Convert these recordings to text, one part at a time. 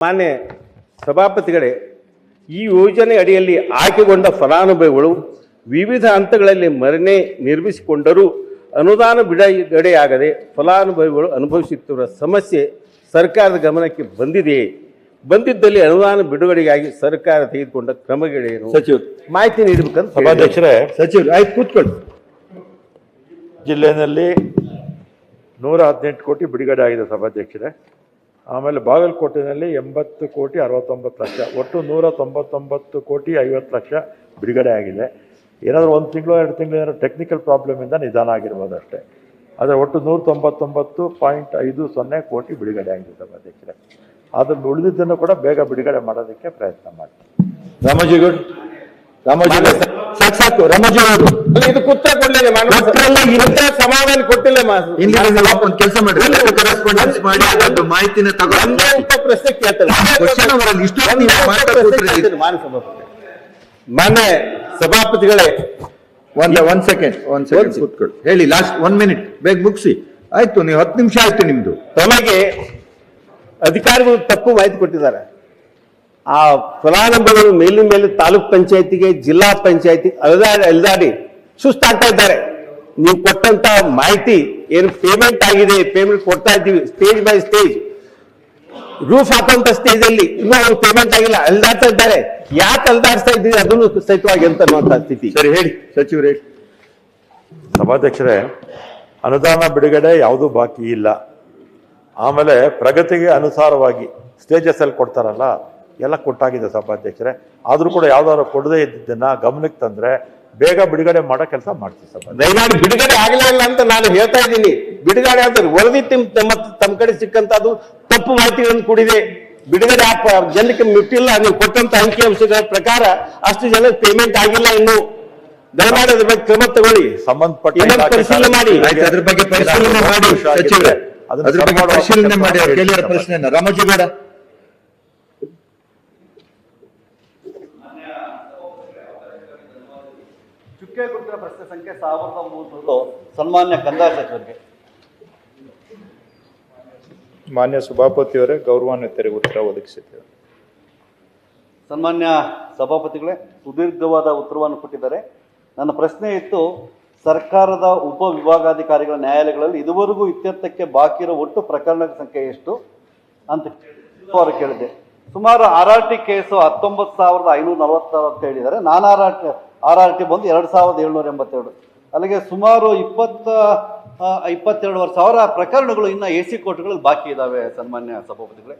ಮಾನ್ಯ ಸಭಾಪತಿಗಳೇ, ಈ ಯೋಜನೆ ಅಡಿಯಲ್ಲಿ ಆಯ್ಕೆಗೊಂಡ ಫಲಾನುಭವಿಗಳು ವಿವಿಧ ಹಂತಗಳಲ್ಲಿ ಮನೆ ನಿರ್ಮಿಸಿಕೊಂಡರೂ ಅನುದಾನ ಬಿಡುಗಡೆಯಾಗದೆ ಫಲಾನುಭವಿಗಳು ಅನುಭವಿಸುತ್ತಿರುವ ಸಮಸ್ಯೆ ಸರ್ಕಾರದ ಗಮನಕ್ಕೆ ಬಂದಿದೆಯೇ? ಬಂದಿದ್ದಲ್ಲಿ ಅನುದಾನ ಬಿಡುಗಡೆಗಾಗಿ ಸರ್ಕಾರ ತೆಗೆದುಕೊಂಡ ಕ್ರಮಗಳೇನು? ಸಚಿವರು ಮಾಹಿತಿ ನೀಡಬೇಕಂತ ಸಭಾಧ್ಯಕ್ಷರೇ. ಸಚಿವರು ಆಯ್ತು, ಕೂತ್ಕೊಳ್ಳಿ. ಜಿಲ್ಲೆಯಲ್ಲಿ 118 ಕೋಟಿ ಬಿಡುಗಡೆ ಆಗಿದೆ ಸಭಾಧ್ಯಕ್ಷರೇ. ಆಮೇಲೆ ಬಾಗಲಕೋಟೆಯಲ್ಲಿ 80 ಕೋಟಿ 69 ಲಕ್ಷ, ಒಟ್ಟು 199 ಕೋಟಿ 50 ಲಕ್ಷ ಬಿಡುಗಡೆ ಆಗಿದೆ. ಏನಾದರೂ 1 ತಿಂಗಳು 2 ತಿಂಗಳು ಏನಾದ್ರು ಟೆಕ್ನಿಕಲ್ ಪ್ರಾಬ್ಲಮಿಂದ ನಿಧಾನ ಆಗಿರ್ಬೋದು ಅಷ್ಟೇ. ಆದರೆ ಒಟ್ಟು 199.50 ಕೋಟಿ ಬಿಡುಗಡೆ ಆಗಿದೆ ಸಭಾಧ್ಯಕ್ಷರೇ. ಅದನ್ನು ಉಳಿದಿದ್ದನ್ನು ಕೂಡ ಬೇಗ ಬಿಡುಗಡೆ ಮಾಡೋದಕ್ಕೆ ಪ್ರಯತ್ನ ಮಾಡ್ತೀವಿ. ರಾಮೋಜಿಗೌಡ ಸಾಕು ರಾಮೋಜಿಗೌಡ ಇದು ಉತ್ತರ ಕೊಡಲಿಲ್ಲ, ಸಮಾಧಾನ ಕೊಟ್ಟಿಲ್ಲ. ಕೆಲಸ ಮಾಡಿ ಮಾಹಿತಿನ ಪ್ರಶ್ನೆ ಕೇಳ್ತಾರೆ. ಮಾನ್ಯ ಸಭಾಪತಿಗಳೇ, ಒಂದ್ ಸೆಕೆಂಡ್ ಕೂತ್ಕೊಳ್ಳಿ. ಹೇಳಿ, ಲಾಸ್ಟ್ 1 ಮಿನಿಟ್ ಬೇಗ ಮುಗಿಸಿ. ಆಯ್ತು, ನೀವು 10 ನಿಮಿಷ ಆಯ್ತು ನಿಮ್ದು. ತಮಗೆ ಅಧಿಕಾರಿಗಳು ತಪ್ಪು ಮಾಹಿತಿ ಕೊಟ್ಟಿದ್ದಾರೆ. ಆ ಫಲಾನುಭವಿಗಳು ಮೇಲಿನ ಮೇಲೆ ತಾಲೂಕ್ ಪಂಚಾಯತಿಗೆ, ಜಿಲ್ಲಾ ಪಂಚಾಯತಿ ಅಲ್ದಾಡಿ ಸುಸ್ತಾಗ್ತಾ ಇದ್ದಾರೆ. ನೀವು ಕೊಟ್ಟಂತ ಮಾಹಿತಿ ಏನು ಪೇಮೆಂಟ್ ಆಗಿದೆ, ಪೇಮೆಂಟ್ ಕೊಡ್ತಾ ಇದ್ದೀವಿ ಸ್ಟೇಜ್ ಬೈ ಸ್ಟೇಜ್. ರೂಫ್ ಹಾಕುವಂತ ಸ್ಟೇಜ್ ಅಲ್ಲಿ ಇನ್ನೂ ಅವರು ಪೇಮೆಂಟ್ ಆಗಿಲ್ಲ, ಅಲ್ದಾಡ್ತಾ ಇದ್ದಾರೆ. ಯಾಕೆ ಅಲ್ದಾಡ್ತಾ ಇದ್ದೀವಿ ಅದನ್ನು ಸಹಿತವಾಗಿ ಅಂತ ಅನ್ನುವಂತ ಸ್ಥಿತಿ. ಸರಿ, ಹೇಳಿ ಸಚಿವರು ಹೇಳಿ. ಸಭಾಧ್ಯಕ್ಷರೇ, ಅನುದಾನ ಬಿಡುಗಡೆ ಯಾವುದೂ ಬಾಕಿ ಇಲ್ಲ. ಆಮೇಲೆ ಪ್ರಗತಿಗೆ ಅನುಸಾರವಾಗಿ ಸ್ಟೇಜಸ್ ಅಲ್ಲಿ ಕೊಡ್ತಾರಲ್ಲ, ಎಲ್ಲ ಕೊಟ್ಟಾಗಿದೆ ಸಭಾಧ್ಯಕ್ಷರೇ. ಆದರೂ ಕೂಡ ಯಾವ್ದಾದ್ರು ಕೊಡದೇ ಇದ್ದಿದ್ದನ್ನ ಗಮನಕ್ಕೆ ತಂದ್ರೆ ಬೇಗ ಬಿಡುಗಡೆ ಮಾಡೋ ಕೆಲಸ ಮಾಡ್ತೀವಿ ಸಭಾ. ದಯಮಾಡಿ ಬಿಡುಗಡೆ ಆಗಲಿಲ್ಲ ಅಂತ ನಾನು ಹೇಳ್ತಾ ಇದ್ದೀನಿ. ಬಿಡುಗಡೆ ಆದ್ರೆ ವರದಿ ತಮ್ಮ ಕಡೆ ಸಿಕ್ಕಂತದ್ದು ತಪ್ಪು ಮಾಹಿತಿಗಳನ್ನು ಕೂಡಿದೆ. ಬಿಡುಗಡೆ ಜನಕ್ಕೆ ಮುಟ್ಟಿಲ್ಲ. ನೀವು ಕೊಟ್ಟಂತ ಅಂಕಿ ಅಂಶಗಳ ಪ್ರಕಾರ ಅಷ್ಟು ಜನ ಪೇಮೆಂಟ್ ಆಗಿಲ್ಲ ಇನ್ನು. ದಯಮಾಡಿ ಅದ್ರ ಬಗ್ಗೆ ಕ್ರಮ ತಗೊಳ್ಳಿ, ಸಂಬಂಧಪಟ್ಟ ಪರಿಶೀಲನೆ ಮಾಡಿ. ಅದ್ರ ಬಗ್ಗೆ ಪರಿಶೀಲನೆ ಮಾಡಿ ಸಚಿವರೇ. ಅದ್ರ ಬಗ್ಗೆ ಪರಿಶೀಲನೆ ಮಾಡಿ ಅವ್ರು ಕೇಳಿರೋ ಪ್ರಶ್ನೆಯನ್ನ. ರಾಮೋಜಿಗೌಡ ಚುಕ್ಕೆ ಗುರುತಿನ ಪ್ರಶ್ನೆ ಸಂಖ್ಯೆ 1300 ಸನ್ಮಾನ್ಯ ಕಂದಾಯ ಸಚಿವರಿಗೆ. ಮಾನ್ಯ ಸಭಾಪತಿಯವರೇ, ಗೌರವಾನ್ವಿತರಿಗೆ ಉತ್ತರ ಒದಗಿಸಿದ್ದೇವೆ. ಸನ್ಮಾನ್ಯ ಸಭಾಪತಿಗಳೇ, ಸುದೀರ್ಘವಾದ ಉತ್ತರವನ್ನು ಕೊಟ್ಟಿದ್ದಾರೆ. ನನ್ನ ಪ್ರಶ್ನೆ ಇತ್ತು, ಸರ್ಕಾರದ ಉಪವಿಭಾಗಾಧಿಕಾರಿಗಳ ನ್ಯಾಯಾಲಯಗಳಲ್ಲಿ ಇದುವರೆಗೂ ಇತ್ಯರ್ಥಕ್ಕೆ ಬಾಕಿ ಇರೋ ಒಟ್ಟು ಪ್ರಕರಣಗಳ ಸಂಖ್ಯೆ ಎಷ್ಟು ಅಂತ ಅವರು ಕೇಳಿದೆ. ಸುಮಾರು RRT ಕೇಸು 19,546 ಅಂತ ಹೇಳಿದ್ದಾರೆ. ನಾನ್ RRT ಬಂದು 2,782. ಅಲ್ಲಿಗೆ ಸುಮಾರು 22,000 ಪ್ರಕರಣಗಳು ಇನ್ನು AC ಕೋರ್ಟ್ಗಳಲ್ಲಿ ಬಾಕಿ ಇದ್ದಾವೆ. ಸನ್ಮಾನ್ಯ ಸಭಾಪತಿಗಳೇ,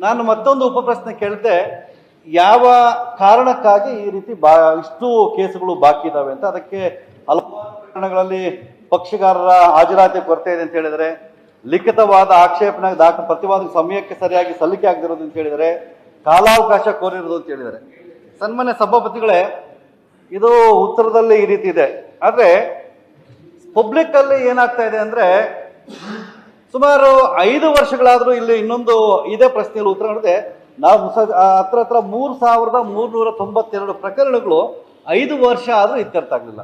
ನಾನು ಮತ್ತೊಂದು ಉಪಪ್ರಶ್ನೆ ಕೇಳಿದೆ, ಯಾವ ಕಾರಣಕ್ಕಾಗಿ ಈ ರೀತಿ ಇಷ್ಟು ಕೇಸುಗಳು ಬಾಕಿ ಇದ್ದಾವೆ ಅಂತ. ಅದಕ್ಕೆ ಹಲವಾರು ಪ್ರಕರಣಗಳಲ್ಲಿ ಪಕ್ಷಗಾರರ ಹಾಜರಾತಿ ಕೊರತೆ ಇದೆ ಅಂತ ಹೇಳಿದರೆ, ಲಿಖಿತವಾದ ಆಕ್ಷೇಪಣೆ ಪ್ರತಿವಾದ ಸಮಯಕ್ಕೆ ಸರಿಯಾಗಿ ಸಲ್ಲಿಕೆ ಆಗದಿರೋದು ಅಂತ ಹೇಳಿದರೆ, ಕಾಲಾವಕಾಶ ಕೋರಿರೋದು ಅಂತ ಹೇಳಿದ್ದಾರೆ. ಸನ್ಮಾನ್ಯ ಸಭಾಪತಿಗಳೇ, ಇದು ಉತ್ತರದಲ್ಲಿ ಈ ರೀತಿ ಇದೆ. ಆದರೆ ಪಬ್ಲಿಕ್ ಅಲ್ಲಿ ಏನಾಗ್ತಾ ಇದೆ ಅಂದ್ರೆ, ಸುಮಾರು 5 ವರ್ಷಗಳಾದ್ರೂ ಇಲ್ಲಿ ಇನ್ನೊಂದು ಇದೇ ಪ್ರಶ್ನೆಯಲ್ಲಿ ಉತ್ತರ ನೋಡಿದೆ. ನಾವು ಹತ್ರ 3,392 ಪ್ರಕರಣಗಳು 5 ವರ್ಷ ಆದ್ರೂ ಇತ್ಯರ್ಥ ಆಗಲಿಲ್ಲ.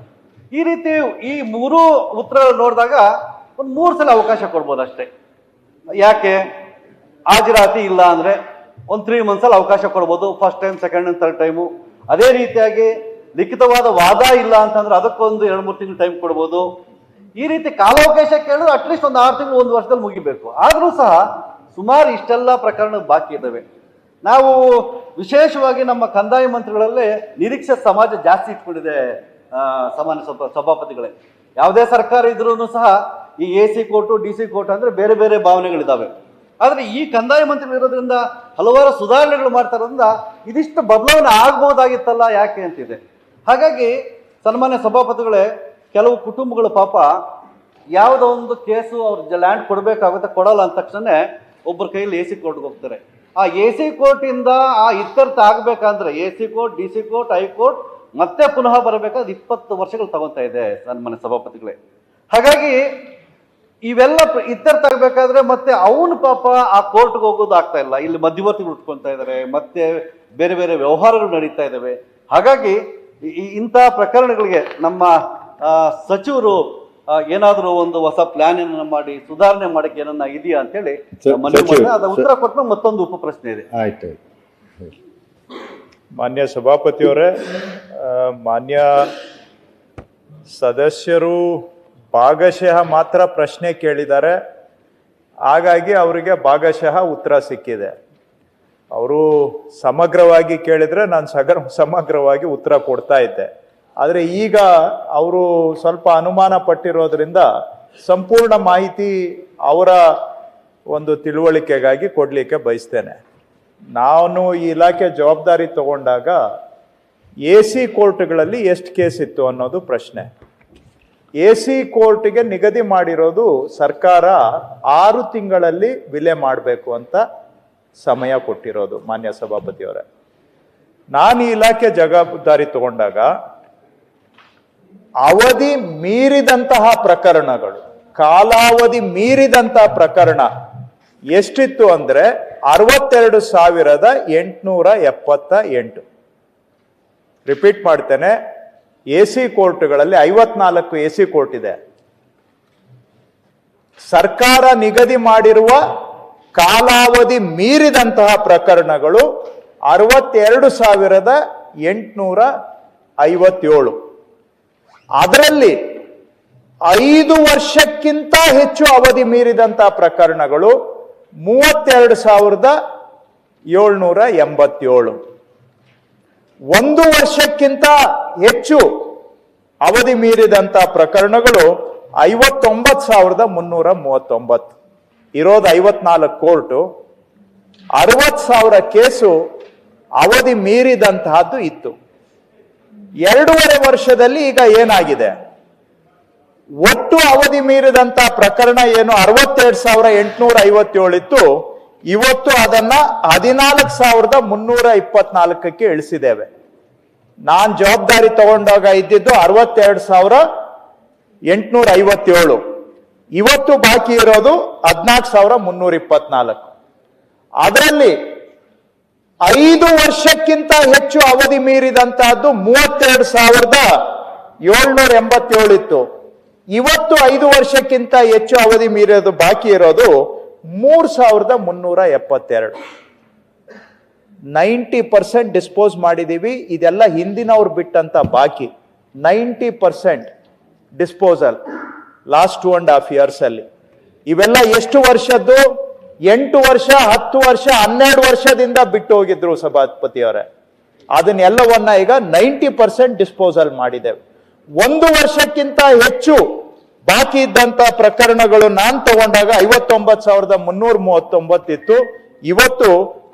ಈ ರೀತಿ ಈ 3 ಉತ್ತರ ನೋಡಿದಾಗ ಒಂದು 3 ಸಲ ಅವಕಾಶ ಕೊಡ್ಬೋದು ಅಷ್ಟೇ. ಯಾಕೆ ಹಾಜರಾತಿ ಇಲ್ಲ ಅಂದ್ರೆ ಒಂದು 3 months ಅಲ್ಲಿ ಅವಕಾಶ ಕೊಡ್ಬೋದು, first time, second and third time. ಅದೇ ರೀತಿಯಾಗಿ ಲಿಖಿತವಾದ ವಾದ ಇಲ್ಲ ಅಂತಂದ್ರೆ ಅದಕ್ಕೊಂದು 2-3 ತಿಂಗಳು ಟೈಮ್ ಕೊಡ್ಬೋದು. ಈ ರೀತಿ ಕಾಲಾವಕಾಶ ಕೇಳಿದ್ರೆ ಅಟ್ಲೀಸ್ಟ್ ಒಂದು 6 ತಿಂಗಳು 1 ವರ್ಷದಲ್ಲಿ ಮುಗಿಬೇಕು. ಆದ್ರೂ ಸಹ ಸುಮಾರು ಇಷ್ಟೆಲ್ಲ ಪ್ರಕರಣ ಬಾಕಿ ಇದ್ದಾವೆ. ನಾವು ವಿಶೇಷವಾಗಿ ನಮ್ಮ ಕಂದಾಯ ಮಂತ್ರಿಗಳಲ್ಲೇ ನಿರೀಕ್ಷೆ ಸಮಾಜ ಜಾಸ್ತಿ ಇಟ್ಕೊಂಡಿದೆ. ಸಾಮಾನ್ಯ ಸಭಾಪತಿಗಳೇ, ಯಾವುದೇ ಸರ್ಕಾರ ಇದ್ರೂ ಸಹ ಈ AC ಕೋರ್ಟು DC ಕೋರ್ಟ್ ಅಂದ್ರೆ ಬೇರೆ ಬೇರೆ ಭಾವನೆಗಳಿದ್ದಾವೆ. ಆದ್ರೆ ಈ ಕಂದಾಯ ಮಂತ್ರಿಗಳು ಇರೋದ್ರಿಂದ ಹಲವಾರು ಸುಧಾರಣೆಗಳು ಮಾಡ್ತಾ ಇರೋದ್ರಿಂದ ಇದಿಷ್ಟು ಬದಲಾವಣೆ ಆಗ್ಬೋದಾಗಿತ್ತಲ್ಲ ಯಾಕೆ ಅಂತಿದೆ. ಹಾಗಾಗಿ ಸನ್ಮಾನ್ಯ ಸಭಾಪತಿಗಳೇ, ಕೆಲವು ಕುಟುಂಬಗಳು ಪಾಪ ಯಾವುದೋ ಒಂದು ಕೇಸು ಅವ್ರ ಲ್ಯಾಂಡ್ ಕೊಡಬೇಕಾಗುತ್ತೆ, ಕೊಡಲ್ಲ ಅಂದ ತಕ್ಷಣ ಒಬ್ಬರ ಕೈಯಲ್ಲಿ AC ಕೋರ್ಟ್ಗೆ ಹೋಗ್ತಾರೆ. ಆ AC ಕೋರ್ಟಿಂದ ಆ ಇತ್ಯರ್ಥ ಆಗ್ಬೇಕಂದ್ರೆ AC court, DC court, high court ಮತ್ತೆ ಪುನಃ ಬರಬೇಕಾದ್ರೆ 20 ವರ್ಷಗಳು ತಗೊತಾ ಇದೆ ಸನ್ಮಾನ್ಯ ಸಭಾಪತಿಗಳೇ. ಹಾಗಾಗಿ ಇವೆಲ್ಲ ಇತ್ಯರ್ಥ ಆಗ್ಬೇಕಾದ್ರೆ ಮತ್ತೆ ಅವನು ಪಾಪ ಆ ಕೋರ್ಟ್ಗೆ ಹೋಗೋದು ಆಗ್ತಾ ಇಲ್ಲ. ಇಲ್ಲಿ ಮಧ್ಯವರ್ತಿಗಳು ಉಟ್ಕೊಳ್ತಾ ಇದ್ದಾರೆ, ಮತ್ತೆ ಬೇರೆ ಬೇರೆ ವ್ಯವಹಾರಗಳು ನಡೀತಾ ಇದ್ದಾವೆ. ಹಾಗಾಗಿ ಇಂಥ ಪ್ರಕರಣಗಳಿಗೆ ನಮ್ಮ ಸಚಿವರು ಏನಾದರೂ ಒಂದು ಹೊಸ ಪ್ಲಾನ್ ಅನ್ನ ಮಾಡಿ ಸುಧಾರಣೆ ಮಾಡಕ್ಕೆ ಏನನ್ನ ಇದೆಯಾ ಅಂತ ಹೇಳಿ ಮನವಿ ಸಚಿವ- ಮಾಡಿದ್ರೆ ಅದ ಉತ್ತರ ಕೊಟ್ಟ ಮತ್ತೊಂದು ಉಪ ಪ್ರಶ್ನೆ ಇದೆ. ಆಯ್ತು. ಮಾನ್ಯ ಸಭಾಪತಿಯವರೇ, ಮಾನ್ಯ ಸದಸ್ಯರು ಭಾಗಶಃ ಮಾತ್ರ ಪ್ರಶ್ನೆ ಕೇಳಿದ್ದಾರೆ, ಹಾಗಾಗಿ ಅವರಿಗೆ ಭಾಗಶಃ ಉತ್ತರ ಸಿಕ್ಕಿದೆ. ಅವರು ಸಮಗ್ರವಾಗಿ ಕೇಳಿದರೆ ನಾನು ಸಮಗ್ರವಾಗಿ ಉತ್ತರ ಕೊಡ್ತಾ ಇದ್ದೆ. ಆದರೆ ಈಗ ಅವರು ಸ್ವಲ್ಪ ಅನುಮಾನ ಪಟ್ಟಿರೋದ್ರಿಂದ ಸಂಪೂರ್ಣ ಮಾಹಿತಿ ಅವರ ಒಂದು ತಿಳುವಳಿಕೆಗಾಗಿ ಕೊಡಲಿಕ್ಕೆ ಬಯಸ್ತೇನೆ. ನಾನು ಈ ಇಲಾಖೆ ಜವಾಬ್ದಾರಿ ತಗೊಂಡಾಗ AC ಕೋರ್ಟ್ಗಳಲ್ಲಿ ಎಷ್ಟು ಕೇಸ್ ಇತ್ತು ಅನ್ನೋದು ಪ್ರಶ್ನೆ. AC ಕೋರ್ಟ್ಗೆ ನಿಗದಿ ಮಾಡಿರೋದು ಸರ್ಕಾರ 6 ತಿಂಗಳಲ್ಲಿ ವಿಲೆ ಮಾಡಬೇಕು ಅಂತ ಸಮಯ ಕೊಟ್ಟಿರೋದು ಮಾನ್ಯ ಸಭಾಪತಿಯವರೇ. ನಾನು ಈ ಇಲಾಖೆ ಜವಾಬ್ದಾರಿ ತಗೊಂಡಾಗ ಅವಧಿ ಮೀರಿದಂತಹ ಪ್ರಕರಣಗಳು, ಕಾಲಾವಧಿ ಮೀರಿದಂತಹ ಪ್ರಕರಣ ಎಷ್ಟಿತ್ತು ಅಂದ್ರೆ 62,878. ರಿಪೀಟ್ ಮಾಡ್ತೇನೆ, AC ಕೋರ್ಟ್ಗಳಲ್ಲಿ 54 AC ಕೋರ್ಟ್ ಇದೆ. ಸರ್ಕಾರ ನಿಗದಿ ಮಾಡಿರುವ ಕಾಲಾವಧಿ ಮೀರಿದಂತಹ ಪ್ರಕರಣಗಳು 62,857. ಅದರಲ್ಲಿ 5 ವರ್ಷಕ್ಕಿಂತ ಹೆಚ್ಚು ಅವಧಿ ಮೀರಿದಂತಹ ಪ್ರಕರಣಗಳು 32,787. 1 ವರ್ಷಕ್ಕಿಂತ ಹೆಚ್ಚು ಅವಧಿ ಮೀರಿದಂತಹ ಪ್ರಕರಣಗಳು 59,339. ಇರೋದು 54 ಕೋರ್ಟು, 60,000 ಕೇಸು ಅವಧಿ ಮೀರಿದಂತಹದ್ದು ಇತ್ತು. 2.5 ವರ್ಷದಲ್ಲಿ ಈಗ ಏನಾಗಿದೆ, ಒಟ್ಟು ಅವಧಿ ಮೀರಿದಂತಹ ಪ್ರಕರಣ ಏನು 62,857 ಇತ್ತು, ಇವತ್ತು ಅದನ್ನ 14,324ಕ್ಕೆ ಇಳಿಸಿದ್ದೇವೆ. ನಾನ್ ಜವಾಬ್ದಾರಿ ತಗೊಂಡಾಗ ಇದ್ದಿದ್ದು 62,857. ಇವತ್ತು ಬಾಕಿ ಇರೋದು 14,324. ಅದರಲ್ಲಿ 5 ವರ್ಷಕ್ಕಿಂತ ಹೆಚ್ಚು ಅವಧಿ ಮೀರಿದಂತಹದ್ದು 32,787 ಇತ್ತು. ಇವತ್ತು 5 ವರ್ಷಕ್ಕಿಂತ ಹೆಚ್ಚು ಅವಧಿ ಮೀರೋದು ಬಾಕಿ ಇರೋದು 3,372. 90% ಡಿಸ್ಪೋಸ್ ಮಾಡಿದೀವಿ. ಇದೆಲ್ಲ ಹಿಂದಿನವ್ರು ಬಿಟ್ಟಂತ ಬಾಕಿ. 90% ಡಿಸ್ಪೋಸಲ್ ಲಾಸ್ಟ್ 2.5 years ಅಲ್ಲಿ. ಇವೆಲ್ಲ ಎಷ್ಟು ವರ್ಷದ್ದು? 8 ವರ್ಷ, 10 ವರ್ಷ, 12 ವರ್ಷದಿಂದ ಬಿಟ್ಟು ಹೋಗಿದ್ರು ಸಭಾಪತಿಯವರೇ. ಅದನ್ನೆಲ್ಲವನ್ನ ಈಗ 90% ಡಿಸ್ಪೋಸಲ್ ಮಾಡಿದ್ದೇವೆ. 1 ವರ್ಷಕ್ಕಿಂತ ಹೆಚ್ಚು ಬಾಕಿ ಇದ್ದಂತ ಪ್ರಕರಣಗಳು ನಾನು ತಗೊಂಡಾಗ 59,339 ಇತ್ತು. ಇವತ್ತು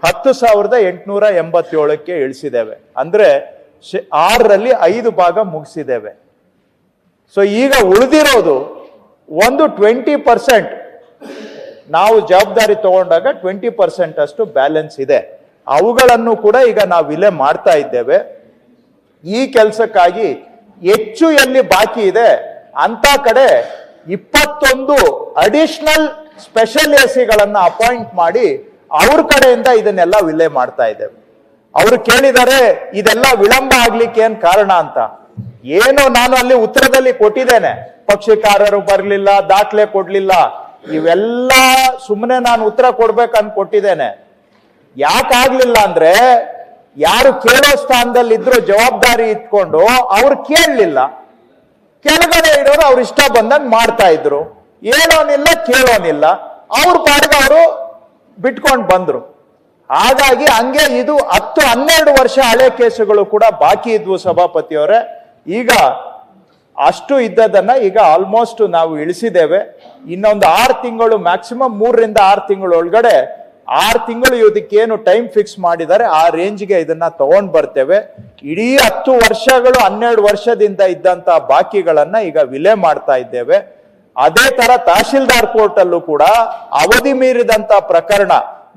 10,887ಕ್ಕೆ ಇಳಿಸಿದ್ದೇವೆ. ಅಂದ್ರೆ 6ರಲ್ಲಿ 5 ಭಾಗ ಮುಗಿಸಿದ್ದೇವೆ. ಸೊ ಈಗ ಉಳಿದಿರೋದು ಒಂದು 20%. ನಾವು ಜವಾಬ್ದಾರಿ ತಗೊಂಡಾಗ 20% ಅಷ್ಟು ಬ್ಯಾಲೆನ್ಸ್ ಇದೆ. ಅವುಗಳನ್ನು ಕೂಡ ಈಗ ನಾವು ವಿಲೆ ಮಾಡ್ತಾ ಇದ್ದೇವೆ. ಈ ಕೆಲಸಕ್ಕಾಗಿ ಹೆಚ್ಚು ಎಲ್ಲಿ ಬಾಕಿ ಇದೆ ಅಂತ ಕಡೆ 21 ಅಡಿಷನಲ್ ಸ್ಪೆಷಲ್ ACಗಳನ್ನ ಅಪಾಯಿಂಟ್ ಮಾಡಿ ಅವ್ರ ಕಡೆಯಿಂದ ಇದನ್ನೆಲ್ಲ ವಿಲೆ ಮಾಡ್ತಾ ಇದ್ದೇವೆ. ಅವರು ಕೇಳಿದರೆ ಇದೆಲ್ಲ ವಿಳಂಬ ಆಗ್ಲಿಕ್ಕೆ ಏನ್ ಕಾರಣ ಅಂತ. ಏನು ನಾನು ಅಲ್ಲಿ ಉತ್ತರದಲ್ಲಿ ಕೊಟ್ಟಿದ್ದೇನೆ, ಪಕ್ಷಕಾರರು ಬರಲಿಲ್ಲ, ದಾಖಲೆ ಕೊಡ್ಲಿಲ್ಲ, ಇವೆಲ್ಲ ಸುಮ್ಮನೆ ನಾನು ಉತ್ತರ ಕೊಡ್ಬೇಕಂತ ಕೊಟ್ಟಿದ್ದೇನೆ. ಯಾಕಾಗ್ಲಿಲ್ಲ ಅಂದ್ರೆ ಯಾರು ಕೇಳೋ ಸ್ಥಾನದಲ್ಲಿ ಇದ್ರು ಜವಾಬ್ದಾರಿ ಇಟ್ಕೊಂಡು ಅವ್ರು ಕೇಳಲಿಲ್ಲ. ಕೆಳಗಡೆ ಇರೋರು ಅವ್ರ ಇಷ್ಟ ಬಂದಂಗ್ ಮಾಡ್ತಾ ಇದ್ರು. ಹೇಳೋನಿಲ್ಲ, ಕೇಳೋನಿಲ್ಲ, ಅವ್ರ ಪಾಡಿಗೆ ಅವರು ಬಿಟ್ಕೊಂಡು ಬಂದ್ರು. ಹಾಗಾಗಿ ಹಂಗೆ ಇದು 10-12 ವರ್ಷ ಹಳೆ ಕೇಸುಗಳು ಕೂಡ ಬಾಕಿ ಇದ್ವು ಸಭಾಪತಿಯವರೇ. ಈಗ ಅಷ್ಟು ಇದ್ದದನ್ನ ಈಗ ಆಲ್ಮೋಸ್ಟ್ ನಾವು ಇಳಿಸಿದ್ದೇವೆ. ಇನ್ನೊಂದು 6 ತಿಂಗಳು, ಮ್ಯಾಕ್ಸಿಮಮ್ 3ರಿಂದ 6 ತಿಂಗಳು ಒಳಗಡೆ, 6 ತಿಂಗಳು ಇದಕ್ಕೇನು ಟೈಮ್ ಫಿಕ್ಸ್ ಮಾಡಿದ್ದಾರೆ ಆ ರೇಂಜ್ಗೆ ಇದನ್ನ ತಗೊಂಡ್ ಬರ್ತೇವೆ. ಇಡೀ 10 ವರ್ಷಗಳು 12 ವರ್ಷದಿಂದ ಇದ್ದಂತ ಬಾಕಿಗಳನ್ನ ಈಗ ವಿಲೆ ಮಾಡ್ತಾ ಇದ್ದೇವೆ. ಅದೇ ತರ ತಹಶೀಲ್ದಾರ್ ಕೋರ್ಟ್ ಅಲ್ಲೂ ಕೂಡ ಅವಧಿ ಮೀರಿದಂತ ಪ್ರಕರಣ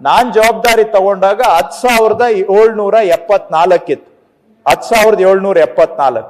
ನಾನ್ ಜವಾಬ್ದಾರಿ ತಗೊಂಡಾಗ 10,774 ಇತ್ತು. 10,774.